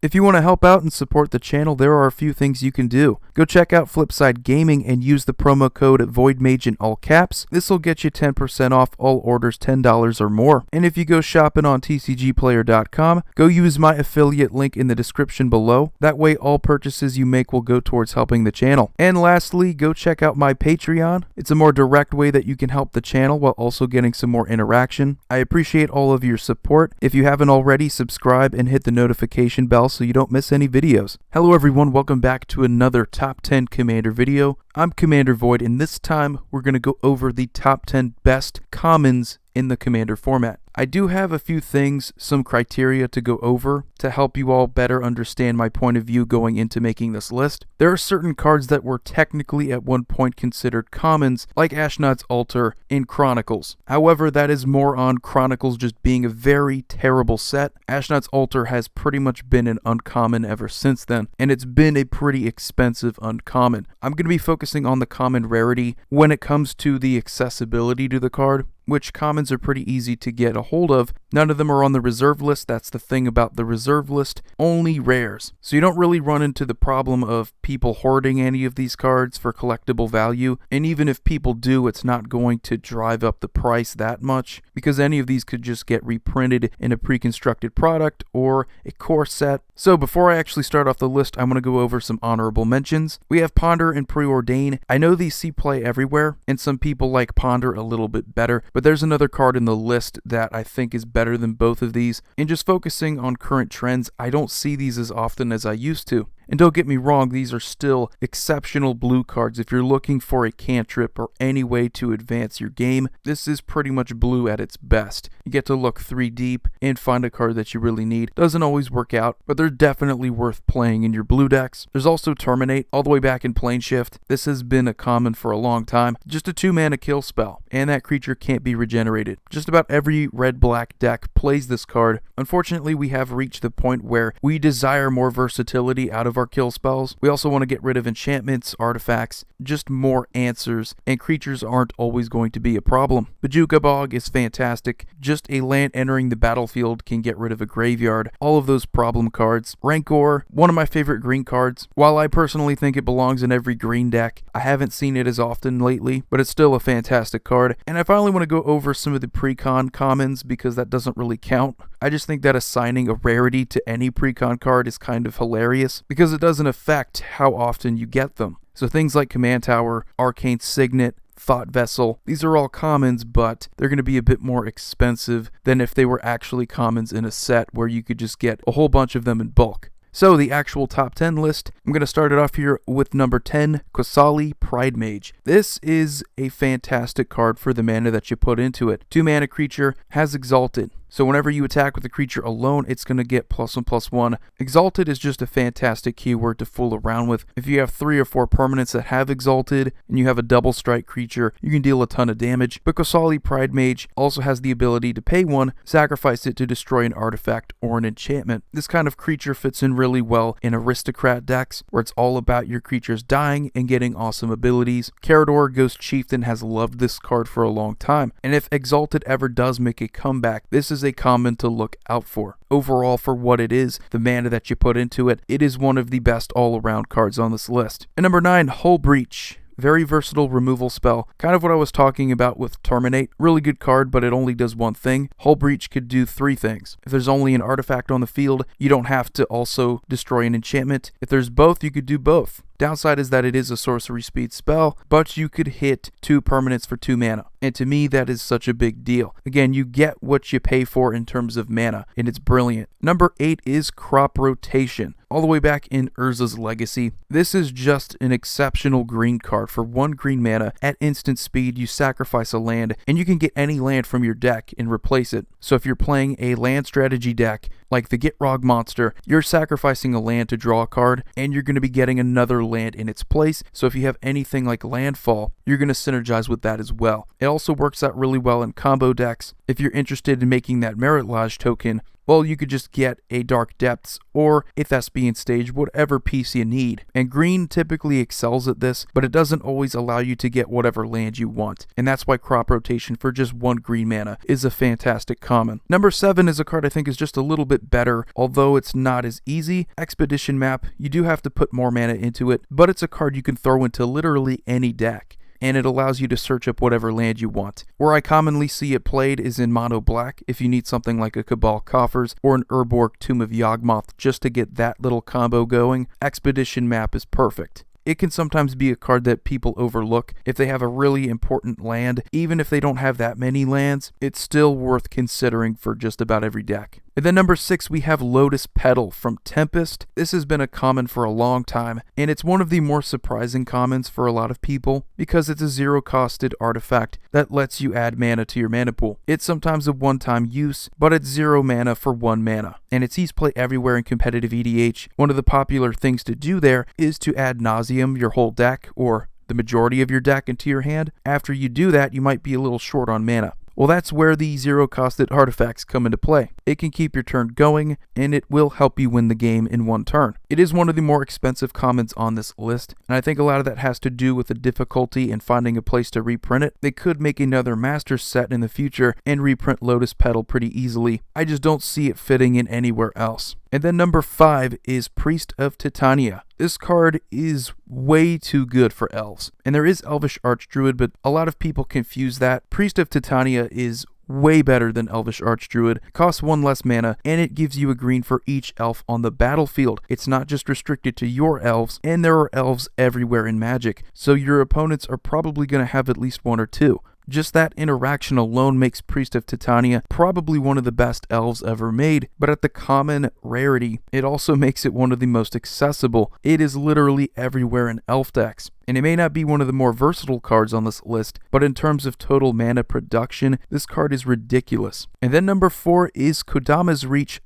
If you want to help out and support the channel, there are a few things you can do. Go check out Flipside Gaming and use the promo code VoidMage in all caps. This will get you 10% off all orders $10 or more. And if you go shopping on tcgplayer.com, go use my affiliate link in the description below. That way all purchases you make will go towards helping the channel. And lastly, go check out my Patreon. It's a more direct way that you can help the channel while also getting some more interaction. I appreciate all of your support. If you haven't already, subscribe and hit the notification bell so you don't miss any videos. Hello everyone, welcome back to another Top 10 Commander video. I'm Commander Void, and this time we're going to go over the top 10 best commons in the Commander format. I do have a few things, some criteria to go over to help you all better understand my point of view going into making this list. There are certain cards that were technically at one point considered commons, like Ashnod's Altar in Chronicles. However, that is more on Chronicles just being a very terrible set. Ashnod's Altar has pretty much been an uncommon ever since then, and it's been a pretty expensive uncommon. I'm going to be focusing on the common rarity when it comes to the accessibility to the card, which commons are pretty easy to get a hold of. None of them are on the reserve list. That's the thing about the reserve list, only rares. So you don't really run into the problem of people hoarding any of these cards for collectible value, and even if people do, it's not going to drive up the price that much, because any of these could just get reprinted in a pre-constructed product or a core set. So before I actually start off the list, I'm going to go over some honorable mentions. We have Ponder and Preordain. I know these see play everywhere, and some people like Ponder a little bit better, but there's another card in the list that I think is better than both of these. And just focusing on current trends, I don't see these as often as I used to. And don't get me wrong, these are still exceptional blue cards. If you're looking for a cantrip or any way to advance your game, this is pretty much blue at its best. You get to look 3 deep and find a card that you really need. Doesn't always work out, but they're definitely worth playing in your blue decks. There's also Terminate, all the way back in Plane Shift. This has been a common for a long time. Just a 2-mana kill spell, and that creature can't be regenerated. Just about every red-black deck plays this card. Unfortunately, we have reached the point where we desire more versatility out of our kill spells. We also want to get rid of enchantments, artifacts, just more answers, and creatures aren't always going to be a problem. Bojuka Bog is fantastic. Just a land entering the battlefield can get rid of a graveyard. All of those problem cards. Rancor, one of my favorite green cards. While I personally think it belongs in every green deck, I haven't seen it as often lately, but it's still a fantastic card. And I finally want to go over some of the PreCon Commons because that doesn't really count. I just think that assigning a rarity to any PreCon card is kind of hilarious because it doesn't affect how often you get them. So things like Command Tower, Arcane Signet, Thought Vessel, these are all commons, but they're going to be a bit more expensive than if they were actually commons in a set where you could just get a whole bunch of them in bulk. So the actual top 10 list, I'm going to start it off here with number 10, Casali Pride Mage. This is a fantastic card for the mana that you put into it. 2-mana creature, has Exalted. So whenever you attack with a creature alone, it's going to get +1/+1. Exalted is just a fantastic keyword to fool around with. If you have 3 or 4 permanents that have Exalted, and you have a double strike creature, you can deal a ton of damage. But Casali Pride Mage also has the ability to pay 1, sacrifice it to destroy an artifact or an enchantment. This kind of creature fits in really well in aristocrat decks, where it's all about your creatures dying and getting awesome abilities. Carador Ghost Chieftain has loved this card for a long time, and if Exalted ever does make a comeback, this is a common to look out for. Overall, for what it is, the mana that you put into it, it is one of the best all-around cards on this list. And number 9, Hull Breach. Very versatile removal spell. Kind of what I was talking about with Terminate. Really good card, but it only does one thing. Hull Breach could do 3 things. If there's only an artifact on the field, you don't have to also destroy an enchantment. If there's both, you could do both. Downside is that it is a sorcery speed spell, but you could hit 2 permanents for 2 mana. And to me, that is such a big deal. Again, you get what you pay for in terms of mana, and it's brilliant. Number 8 is Crop Rotation. All the way back in Urza's Legacy. This is just an exceptional green card. For 1 green mana, at instant speed, you sacrifice a land, and you can get any land from your deck and replace it. So if you're playing a land strategy deck, like the Gitrog monster, you're sacrificing a land to draw a card, and you're going to be getting another land in its place. So if you have anything like Landfall, you're going to synergize with that as well. It also works out really well in combo decks. If you're interested in making that Merit Lodge token, Well, you could just get a Dark Depths or a Thespian Stage, whatever piece you need. And green typically excels at this, but it doesn't always allow you to get whatever land you want. And that's why crop rotation for just 1 green mana is a fantastic common. Number 7 is a card I think is just a little bit better, although it's not as easy. Expedition Map, you do have to put more mana into it, but it's a card you can throw into literally any deck, and it allows you to search up whatever land you want. Where I commonly see it played is in mono black, if you need something like a Cabal Coffers or an Urborg Tomb of Yawgmoth just to get that little combo going. Expedition Map is perfect. It can sometimes be a card that people overlook. If they have a really important land, even if they don't have that many lands, it's still worth considering for just about every deck. And then number 6, we have Lotus Petal from Tempest. This has been a common for a long time, and it's one of the more surprising commons for a lot of people because it's a zero-costed artifact that lets you add mana to your mana pool. It's sometimes a one-time use, but it's 0 mana for 1 mana, and it's easy play everywhere in competitive EDH. One of the popular things to do there is to ad nauseum your whole deck, or the majority of your deck, into your hand. After you do that, you might be a little short on mana. Well, that's where the zero-costed artifacts come into play. It can keep your turn going, and it will help you win the game in 1 turn. It is one of the more expensive commons on this list, and I think a lot of that has to do with the difficulty in finding a place to reprint it. They could make another Masters set in the future and reprint Lotus Petal pretty easily. I just don't see it fitting in anywhere else. And then number 5 is Priest of Titania. This card is way too good for elves. And there is Elvish Archdruid, but a lot of people confuse that. Priest of Titania is way better than Elvish Archdruid, costs 1 less mana, and it gives you a green for each elf on the battlefield. It's not just restricted to your elves, and there are elves everywhere in Magic, so your opponents are probably going to have at least 1 or 2. Just that interaction alone makes Priest of Titania probably one of the best elves ever made, but at the common rarity, it also makes it one of the most accessible. It is literally everywhere in elf decks. And it may not be one of the more versatile cards on this list, but in terms of total mana production, this card is ridiculous. And then number 4 is Komodos Reach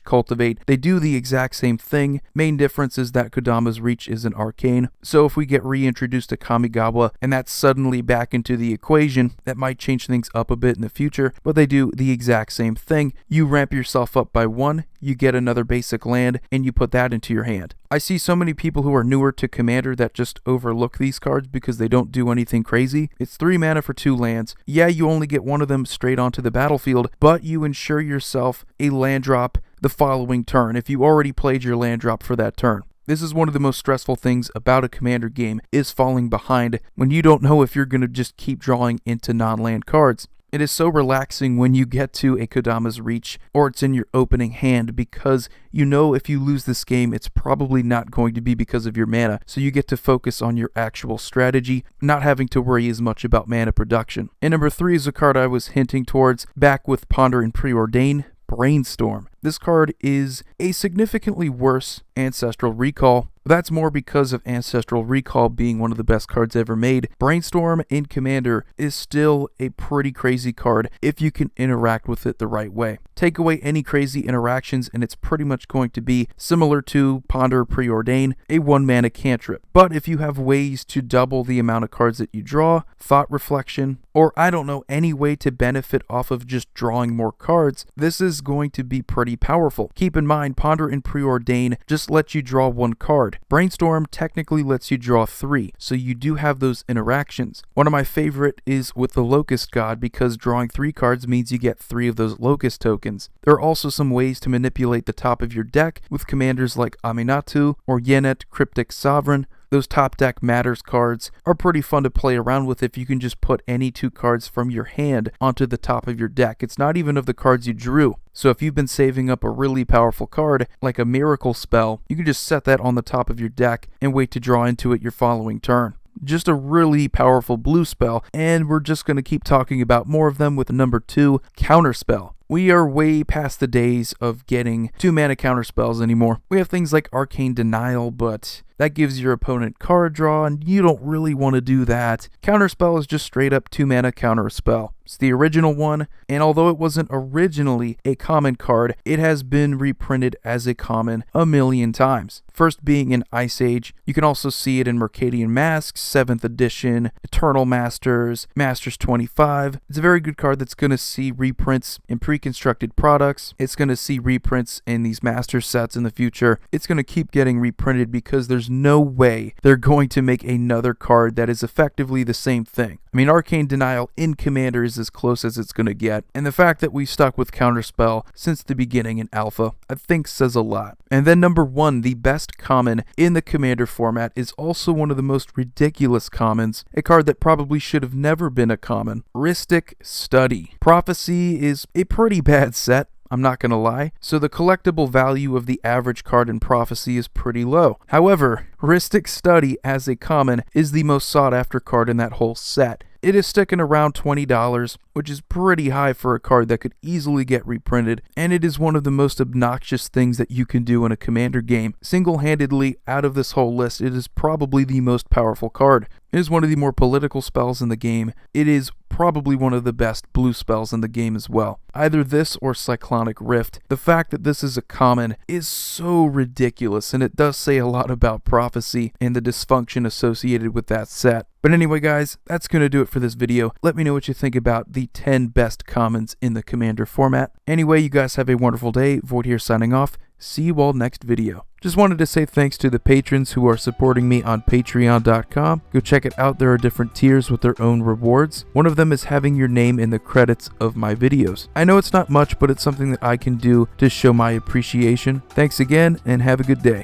/ Cultivate. They do the exact same thing. Main difference is that Komodos Reach is an arcane, so if we get reintroduced to Kamigawa and that's suddenly back into the equation, that might change things up a bit in the future, but they do the exact same thing. You ramp yourself up by 1, you get another basic land, and you put that into your hand. I see so many people who are newer to Commander that just overlook these cards because they don't do anything crazy. It's 3 mana for 2 lands. Yeah, you only get 1 of them straight onto the battlefield, but you ensure yourself a land drop the following turn if you already played your land drop for that turn. This is one of the most stressful things about a Commander game, is falling behind when you don't know if you're going to just keep drawing into non-land cards. It is so relaxing when you get to a Komodos Reach or it's in your opening hand because you know if you lose this game, it's probably not going to be because of your mana, so you get to focus on your actual strategy, not having to worry as much about mana production. And number 3 is a card I was hinting towards back with Ponder and Preordain, Brainstorm. This card is a significantly worse Ancestral Recall. That's more because of Ancestral Recall being one of the best cards ever made. Brainstorm in Commander is still a pretty crazy card if you can interact with it the right way. Take away any crazy interactions and it's pretty much going to be similar to Ponder Preordain, a 1 mana cantrip. But if you have ways to double the amount of cards that you draw, Thought Reflection, or I don't know, any way to benefit off of just drawing more cards, this is going to be pretty powerful. Keep in mind, Ponder and Preordain just let you draw 1 card. Brainstorm technically lets you draw 3, so you do have those interactions. One of my favorite is with the Locust God because drawing 3 cards means you get 3 of those Locust tokens. There are also some ways to manipulate the top of your deck with commanders like Aminatu or Yenet Cryptic Sovereign. Those top deck matters cards are pretty fun to play around with if you can just put any 2 cards from your hand onto the top of your deck. It's not even of the cards you drew. So if you've been saving up a really powerful card, like a Miracle Spell, you can just set that on the top of your deck and wait to draw into it your following turn. Just a really powerful blue spell, and we're just going to keep talking about more of them with number 2, Counterspell. We are way past the days of getting 2 mana counterspells anymore. We have things like Arcane Denial, but that gives your opponent card draw, and you don't really want to do that. Counterspell is just straight up 2 mana counterspell. It's the original one, and although it wasn't originally a common card, it has been reprinted as a common a million times. First being in Ice Age, you can also see it in Mercadian Masks, 7th edition, Eternal Masters, Masters 25. It's a very good card that's going to see reprints in PreCon reconstructed products. It's going to see reprints in these master sets in the future. It's going to keep getting reprinted because there's no way they're going to make another card that is effectively the same thing. I mean, Arcane Denial in Commander is as close as it's going to get, and the fact that we've stuck with Counterspell since the beginning in Alpha, I think says a lot. And then number 1, the best common in the Commander format is also one of the most ridiculous commons, a card that probably should have never been a common. Rhystic Study. Prophecy is a pretty bad set, I'm not gonna lie, so the collectible value of the average card in Prophecy is pretty low. However, Rhystic Study as a common is the most sought after card in that whole set. It is sticking around $20, which is pretty high for a card that could easily get reprinted, and it is one of the most obnoxious things that you can do in a Commander game. Single-handedly, out of this whole list, it is probably the most powerful card. It is one of the more political spells in the game. It is probably one of the best blue spells in the game as well. Either this or Cyclonic Rift. The fact that this is a common is so ridiculous, and it does say a lot about Prophecy and the dysfunction associated with that set. But anyway guys, that's going to do it for this video. Let me know what you think about the 10 best commons in the Commander format. Anyway, you guys have a wonderful day. Void here signing off. See you all next video. Just wanted to say thanks to the patrons who are supporting me on patreon.com. Go check it out. There are different tiers with their own rewards. One of them is having your name in the credits of my videos. I know it's not much, but it's something that I can do to show my appreciation. Thanks again, and have a good day.